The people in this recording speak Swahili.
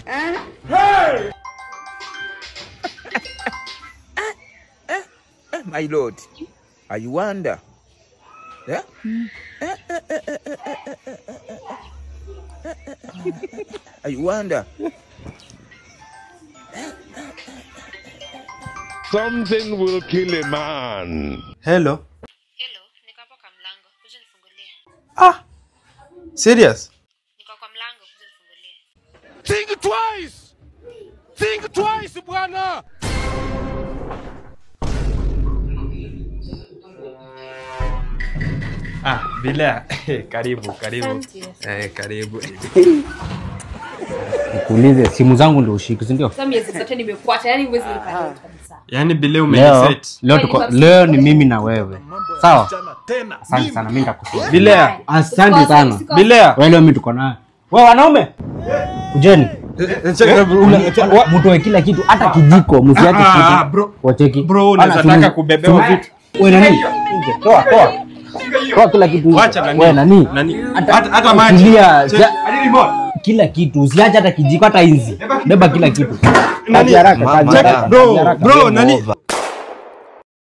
Hey! My lord, I wonder. Yeah? I wonder. Something will kill a man. Hello. Hello, niko hapa kwa mlango. Kuja nifungulie. Ah. Serious? Niko kwa mlango, kuja nifungulie. Think twice! Think twice, bwana! Ah, Bilea. Karibu. Karibu. Nikuulize, simu zangu ndio ushiki, si ndio? Sasa miezi zote nimekuacha, yani huwezi nipata kabisa. Yaani Bilea umeniset. Leo ni mimi na wewe. Sawa? Asante sana, mimi nitakusaidia. Bilea, asante sana. Bilea. Wewe leo mimi tuko naye. Wewe wanaume? Kujeni. Mtoe kila kitu, hata kijiko, msiache kitu. Bro. Wacheki. Bro, unataka kubebewa vitu. Wewe nani? Toa. Toa kila kitu. Wacha nani? Wewe nani? Hata maji. Kila kitu, usiache hata kijiko, hata inzi. Beba kila kitu. Nani? Haraka. Bro, nani?